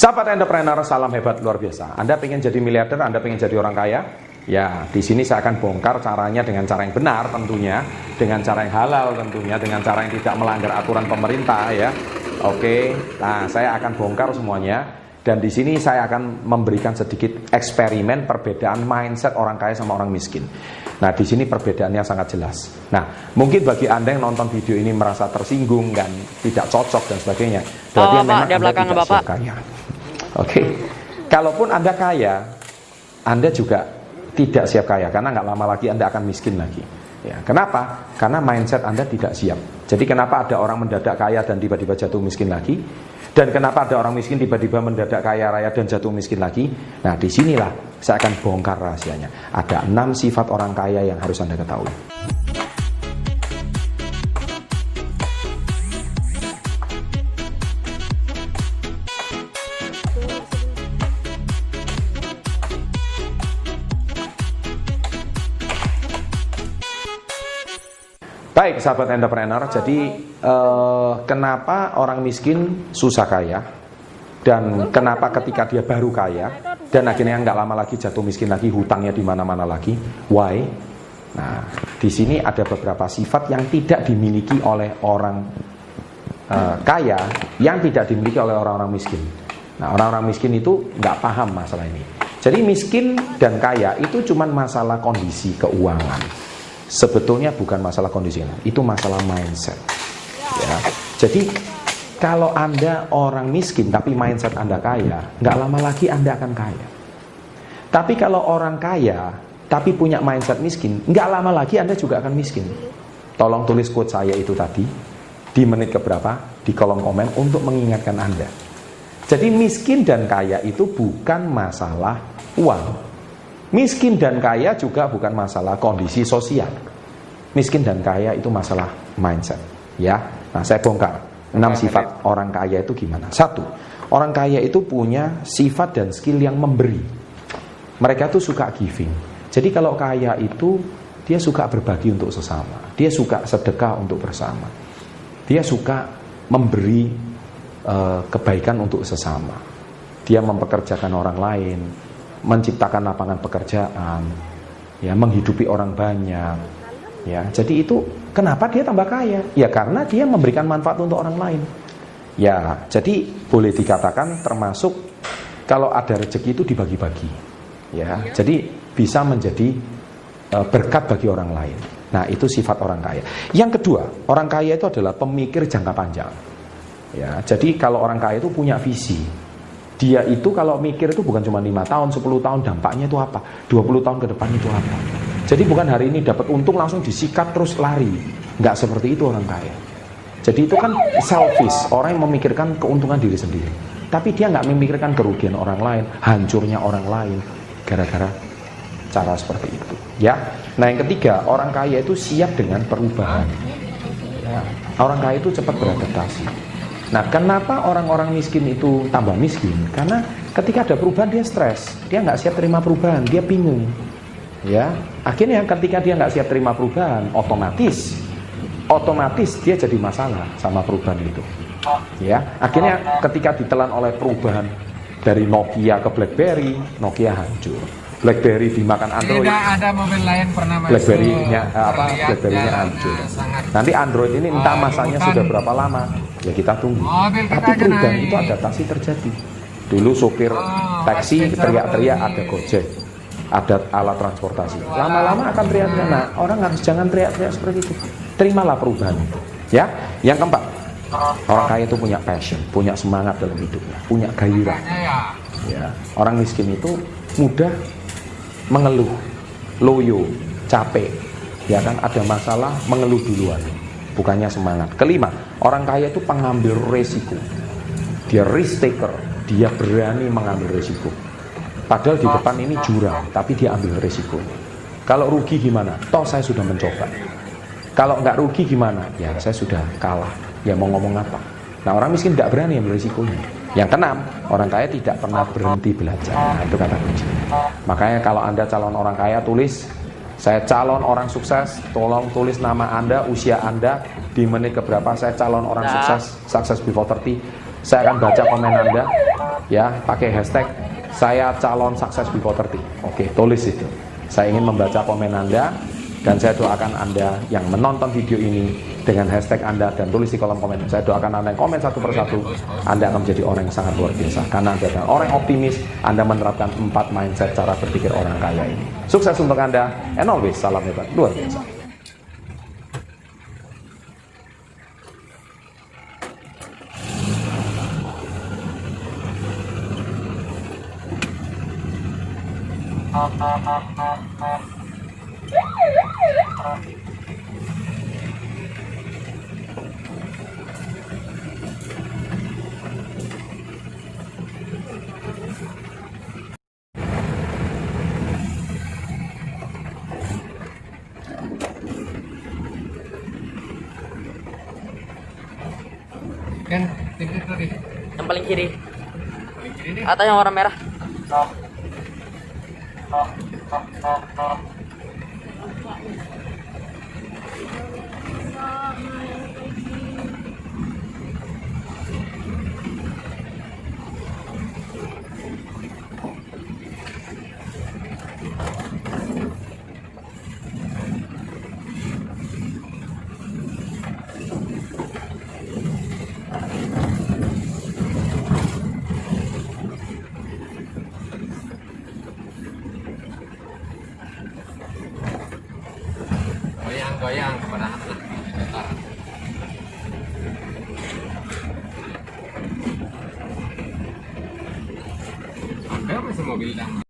Sahabat entrepreneur, salam hebat luar biasa. Anda pengen jadi miliarder, Anda pengen jadi orang kaya? Ya, di sini saya akan bongkar caranya dengan cara yang benar tentunya, dengan cara yang halal tentunya, dengan cara yang tidak melanggar aturan pemerintah ya. Oke, nah saya akan bongkar semuanya. Dan di sini saya akan memberikan sedikit eksperimen perbedaan mindset orang kaya sama orang miskin. Nah, di sini perbedaannya sangat jelas. Nah, mungkin bagi Anda yang nonton video ini merasa tersinggung dan tidak cocok dan sebagainya, berarti memang Anda tidak siap kaya. Oke, kalaupun Anda kaya, Anda juga tidak siap kaya karena nggak lama lagi Anda akan miskin lagi. Ya, kenapa? Karena mindset Anda tidak siap. Jadi kenapa ada orang mendadak kaya dan tiba-tiba jatuh miskin lagi? Dan kenapa ada orang miskin tiba-tiba mendadak kaya raya dan jatuh miskin lagi? Nah, disinilah saya akan bongkar rahasianya. Ada 6 sifat orang kaya yang harus Anda ketahui. Baik sahabat entrepreneur, jadi kenapa orang miskin susah kaya dan kenapa ketika dia baru kaya dan akhirnya nggak lama lagi jatuh miskin lagi, hutangnya di mana-mana lagi? Why? Nah, di sini ada beberapa sifat yang tidak dimiliki oleh orang kaya, yang tidak dimiliki oleh orang-orang miskin. Nah, orang-orang miskin itu nggak paham masalah ini. Jadi miskin dan kaya itu cuma masalah kondisi keuangan. Sebetulnya bukan masalah kondisi, itu masalah mindset. Ya. Jadi kalau Anda orang miskin tapi mindset Anda kaya, nggak lama lagi Anda akan kaya. Tapi kalau orang kaya tapi punya mindset miskin, nggak lama lagi Anda juga akan miskin. Tolong tulis quote saya itu tadi di menit keberapa di kolom komen untuk mengingatkan Anda. Jadi miskin dan kaya itu bukan masalah uang. Miskin dan kaya juga bukan masalah kondisi sosial. Miskin dan kaya itu masalah mindset. Ya, nah saya bongkar 6 sifat orang kaya itu gimana. 1, orang kaya itu punya sifat dan skill yang memberi. Mereka tuh suka giving. Jadi kalau kaya itu dia suka berbagi untuk sesama. Dia suka sedekah untuk bersama. Dia suka memberi kebaikan untuk sesama. Dia mempekerjakan orang lain, menciptakan lapangan pekerjaan, ya, menghidupi orang banyak, ya. Jadi itu kenapa dia tambah kaya? Ya karena dia memberikan manfaat untuk orang lain. Ya, jadi boleh dikatakan termasuk kalau ada rezeki itu dibagi-bagi, ya. Jadi bisa menjadi berkat bagi orang lain. Nah, itu sifat orang kaya. Yang kedua, orang kaya itu adalah pemikir jangka panjang. Ya, jadi kalau orang kaya itu punya visi. Dia itu kalau mikir itu bukan cuma 5 tahun, 10 tahun dampaknya itu apa, 20 tahun ke depan itu apa. Jadi bukan hari ini dapat untung langsung disikat terus lari. Nggak seperti itu orang kaya. Jadi itu kan selfish, orang yang memikirkan keuntungan diri sendiri. Tapi dia nggak memikirkan kerugian orang lain, hancurnya orang lain gara-gara cara seperti itu. Ya. Nah, yang ketiga, orang kaya itu siap dengan perubahan. Ya. Orang kaya itu cepat beradaptasi. Nah, kenapa orang-orang miskin itu tambah miskin? Karena ketika ada perubahan dia stres, dia nggak siap terima perubahan, dia bingung. Ya, akhirnya ketika dia nggak siap terima perubahan, otomatis dia jadi masalah sama perubahan itu. Ya, akhirnya ketika ditelan oleh perubahan dari Nokia ke BlackBerry, Nokia hancur. BlackBerry dimakan Android. Tidak ada mobil lain pernah masuk. BlackBerry-nya hancur. Nanti Android ini entah masanya sudah berapa lama. Ya kita tunggu. Tapi perubahan itu adaptasi terjadi. Dulu sopir taksi teriak-teriak ada Gojek, ada alat transportasi. Lama-lama akan teriak-teriak. Nah, orang harus jangan teriak-teriak seperti itu. Terimalah perubahan itu. Ya. Yang keempat, orang kaya itu punya passion, punya semangat dalam hidupnya, punya gairah. Ya. Orang miskin itu mudah mengeluh, loyo, capek, ya kan, ada masalah mengeluh duluan, bukannya semangat. Kelima, orang kaya itu pengambil resiko, dia risk taker, dia berani mengambil resiko. Padahal di depan ini jurang, tapi dia ambil resiko. Kalau rugi gimana? Toh saya sudah mencoba. Kalau nggak rugi gimana? Ya saya sudah kalah. Ya mau ngomong apa? Nah, orang miskin nggak berani ambil resikonya. Yang keenam, orang kaya tidak pernah berhenti belajar. Nah, itu kata kunci. Makanya kalau Anda calon orang kaya, tulis, saya calon orang sukses. Tolong tulis nama Anda, usia Anda, di menit keberapa saya calon orang sukses, success before 30. saya akan baca komen Anda ya, pakai hashtag saya calon sukses before 30. Oke, tulis itu. Saya ingin membaca komen Anda dan saya doakan Anda yang menonton video ini dengan hashtag Anda dan tulis di kolom komen. Saya doakan Anda yang komen satu persatu, Anda akan menjadi orang yang sangat luar biasa karena Anda adalah orang yang optimis. Anda menerapkan 4 mindset cara berpikir orang kaya ini. Sukses untuk Anda, and always salam hebat luar biasa. Kan, titik tadi. Yang paling kiri. Paling kiri nih. Atau yang warna merah. Goyang, goyang. Kepada